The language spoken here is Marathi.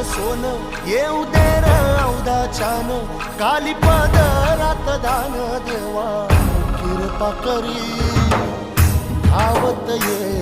सोन येऊ दे र औदाच्यान काली पदरात दान देवा कृपा करी धावत ये